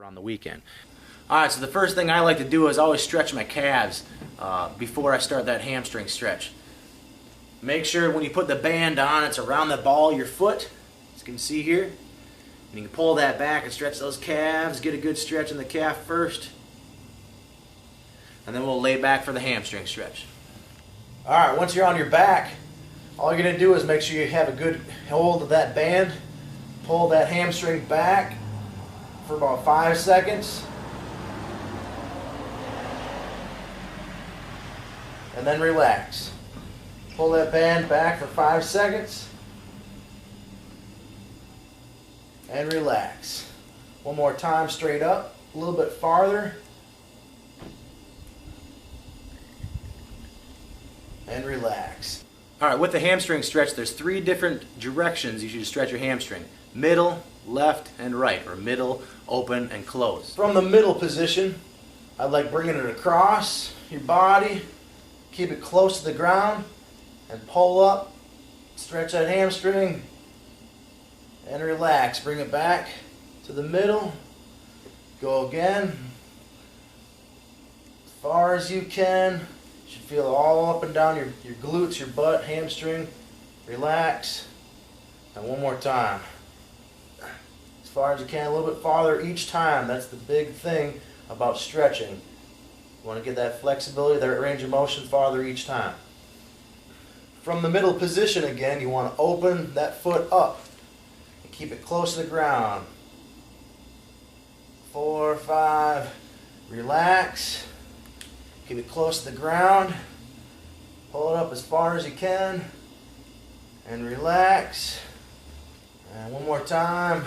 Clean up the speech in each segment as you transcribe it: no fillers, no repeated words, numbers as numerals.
on the weekend. Alright, so the first thing I like to do is always stretch my calves before I start that hamstring stretch. Make sure when you put the band on, it's around the ball of your foot, as you can see here. And you can pull that back and stretch those calves, get a good stretch in the calf first. And then we'll lay back for the hamstring stretch. Alright, once you're on your back, all you're going to do is make sure you have a good hold of that band. Pull that hamstring back for about 5 seconds. And then relax. Pull that band back for 5 seconds. And relax. One more time, straight up, a little bit farther. And relax. Alright, with the hamstring stretch, there's 3 different directions you should stretch your hamstring. Middle, left, and right, or middle, open, and close. From the middle position, I like bringing it across your body, keep it close to the ground, and pull up, stretch that hamstring, and relax. Bring it back to the middle, go again, as far as you can. You should feel all up and down your glutes, your butt, hamstring. Relax. And one more time. As far as you can, a little bit farther each time. That's the big thing about stretching. You want to get that flexibility, that range of motion farther each time. From the middle position again, you want to open that foot up and keep it close to the ground. 4, 5, relax. Keep it close to the ground. Pull it up as far as you can. And relax. And one more time.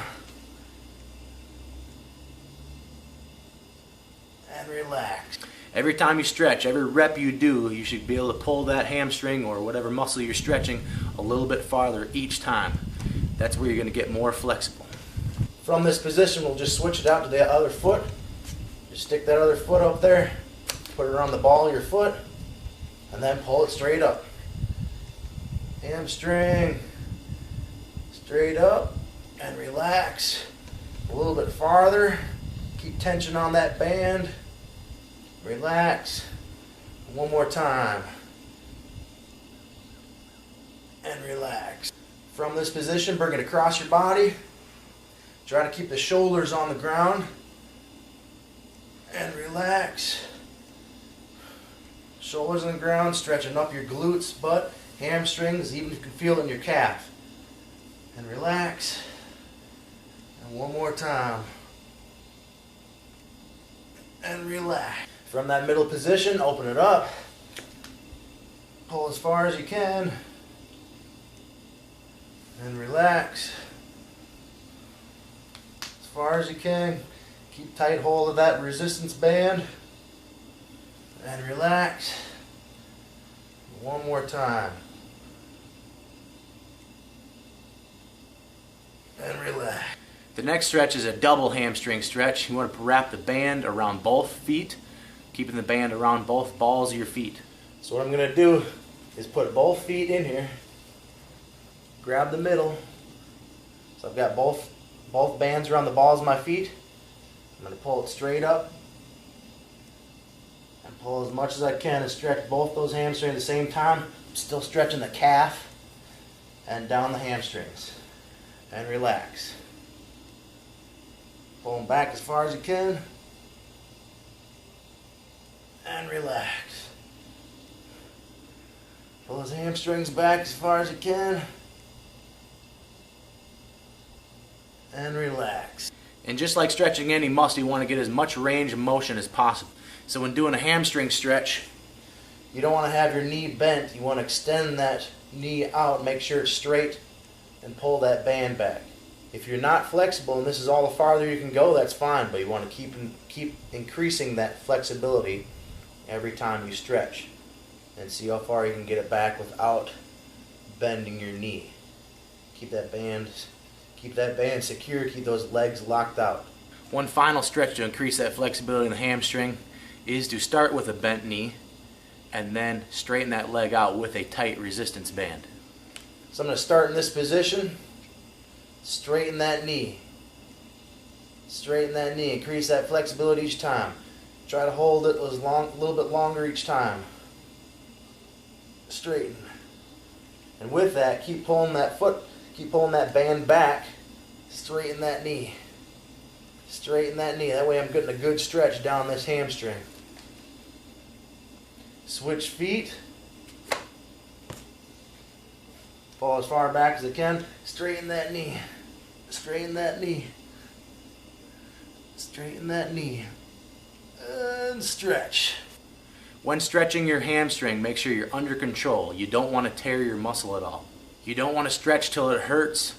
And relax. Every time you stretch, every rep you do, you should be able to pull that hamstring or whatever muscle you're stretching a little bit farther each time. That's where you're going to get more flexible. From this position, we'll just switch it out to the other foot. Just stick that other foot up there. Put it around the ball of your foot, and then pull it straight up. Hamstring, straight up, and relax. A little bit farther. Keep tension on that band. Relax. One more time. And relax. From this position, bring it across your body. Try to keep the shoulders on the ground. And relax. Shoulders on the ground, stretching up your glutes, butt, hamstrings, even if you can feel it in your calf. And relax. And one more time. And relax. From that middle position, open it up. Pull as far as you can. And relax. As far as you can. Keep tight hold of that resistance band. And relax. One more time. And relax. The next stretch is a double hamstring stretch. You want to wrap the band around both feet, keeping the band around both balls of your feet. So what I'm going to do is put both feet in here, grab the middle. So I've got both bands around the balls of my feet. I'm going to pull it straight up. Pull as much as I can and stretch both those hamstrings at the same time. I'm still stretching the calf and down the hamstrings. And relax. Pull them back as far as you can. And relax. Pull those hamstrings back as far as you can. And relax. And just like stretching any muscle, you want to get as much range of motion as possible. So when doing a hamstring stretch, you don't want to have your knee bent. You want to extend that knee out, make sure it's straight, and pull that band back. If you're not flexible and this is all the farther you can go, that's fine, but you want to keep increasing that flexibility every time you stretch and see how far you can get it back without bending your knee. Keep that band secure, keep those legs locked out. One final stretch to increase that flexibility in the hamstring is to start with a bent knee and then straighten that leg out with a tight resistance band. So I'm going to start in this position, straighten that knee. Straighten that knee. Increase that flexibility each time. Try to hold it a little bit longer each time. Straighten. And with that, keep pulling that foot, keep pulling that band back. Straighten that knee. Straighten that knee. That way I'm getting a good stretch down this hamstring. Switch feet. Pull as far back as I can. Straighten that knee. Straighten that knee. Straighten that knee. And stretch. When stretching your hamstring, make sure you're under control. You don't want to tear your muscle at all. You don't want to stretch till it hurts,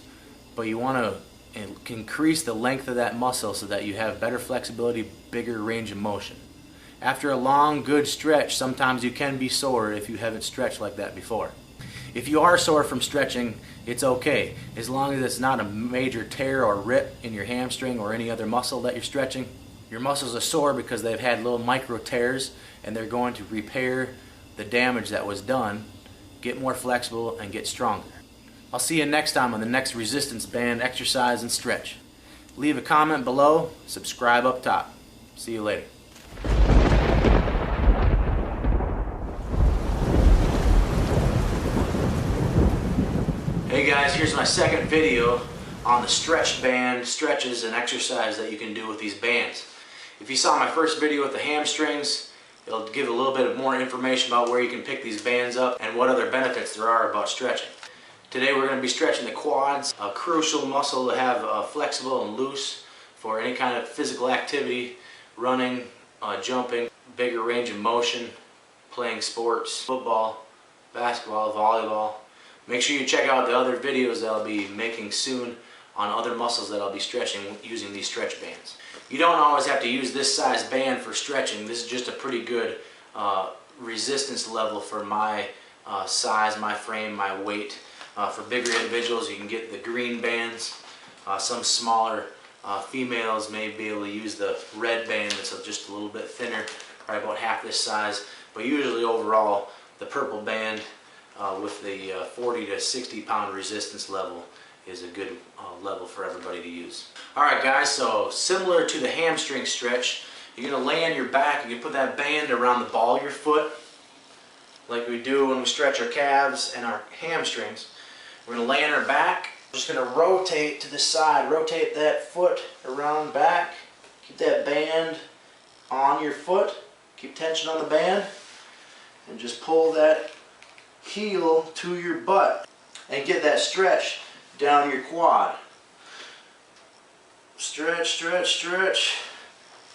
but you want to increase the length of that muscle so that you have better flexibility, bigger range of motion. After a long, good stretch, sometimes you can be sore if you haven't stretched like that before. If you are sore from stretching, it's okay. As long as it's not a major tear or rip in your hamstring or any other muscle that you're stretching. Your muscles are sore because they've had little micro tears and they're going to repair the damage that was done, get more flexible, and get stronger. I'll see you next time on the next resistance band exercise and stretch. Leave a comment below, subscribe up top. See you later. Hey guys, here's my second video on the stretch band stretches and exercise that you can do with these bands. If you saw my first video with the hamstrings, it'll give a little bit of more information about where you can pick these bands up and what other benefits there are about stretching. Today we're going to be stretching the quads, a crucial muscle to have flexible and loose for any kind of physical activity, running, jumping, bigger range of motion, playing sports, football, basketball, volleyball. Make sure you check out the other videos that I'll be making soon on other muscles that I'll be stretching using these stretch bands. You don't always have to use this size band for stretching. This is just a pretty good resistance level for my size, my frame, my weight. For bigger individuals, you can get the green bands. Some smaller females may be able to use the red band that's just a little bit thinner, probably about half this size. But usually overall, the purple band with the 40 to 60 pound resistance level is a good level for everybody to use. Alright guys, so similar to the hamstring stretch, you're going to lay on your back. You can put that band around the ball of your foot like we do when we stretch our calves and our hamstrings. We're going to lay on our back. We're just going to rotate to the side. Rotate that foot around back. Keep that band on your foot. Keep tension on the band. And just pull that heel to your butt. And get that stretch down your quad. Stretch, stretch, stretch.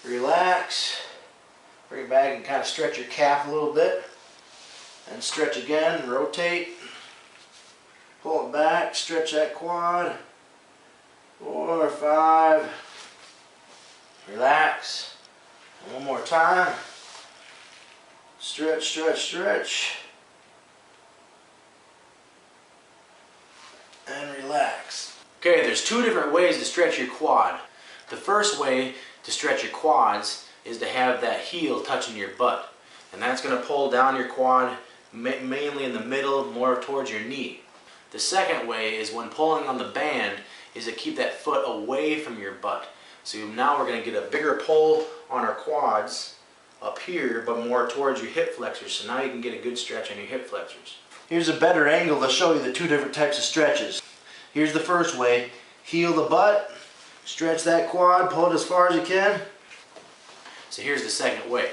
Relax. Bring it back and kind of stretch your calf a little bit. And stretch again. Rotate. Pull it back, stretch that quad. 4, 5. Relax. And one more time. Stretch, stretch, stretch. And relax. Okay, there's two different ways to stretch your quad. The first way to stretch your quads is to have that heel touching your butt. And that's going to pull down your quad mainly in the middle, more towards your knee. The second way is when pulling on the band is to keep that foot away from your butt. So now we're going to get a bigger pull on our quads up here, but more towards your hip flexors. So now you can get a good stretch on your hip flexors. Here's a better angle to show you the two different types of stretches. Here's the first way. Heel the butt, stretch that quad, pull it as far as you can. So here's the second way.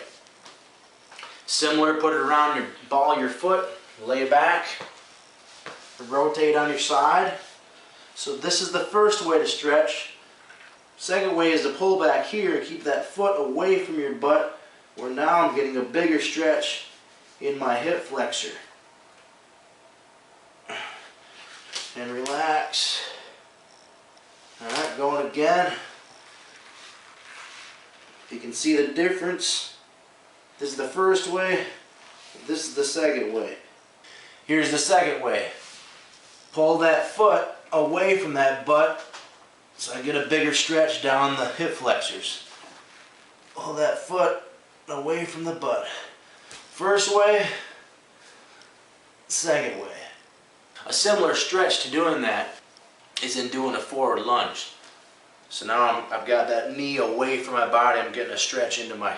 Similar, put it around your ball of your foot, lay back. Rotate on your side. So this is the first way to stretch. Second way is to pull back here, keep that foot away from your butt, where now I'm getting a bigger stretch in my hip flexor. And relax. Alright, going again. You can see the difference. This is the first way, this is the second way. Here's the second way. Pull that foot away from that butt so I get a bigger stretch down the hip flexors. Pull that foot away from the butt. First way, second way. A similar stretch to doing that is in doing a forward lunge. So now I've got that knee away from my body. I'm getting a stretch into my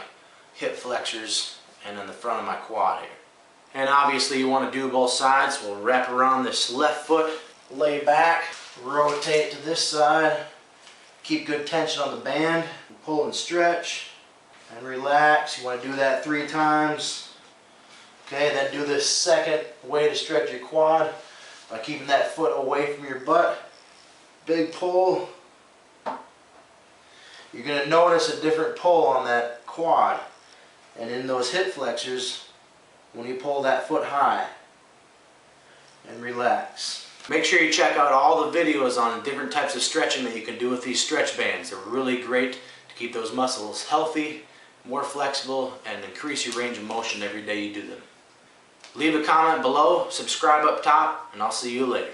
hip flexors and in the front of my quad here. And obviously you want to do both sides. We'll wrap around this left foot, lay back, rotate to this side, keep good tension on the band, pull and stretch, and relax. You want to do that 3 times. Okay, then do this second way to stretch your quad by keeping that foot away from your butt. Big pull. You're going to notice a different pull on that quad and in those hip flexors when you pull that foot high. And relax. Make sure you check out all the videos on different types of stretching that you can do with these stretch bands. They're really great to keep those muscles healthy, more flexible, and increase your range of motion every day you do them. Leave a comment below, subscribe up top, and I'll see you later.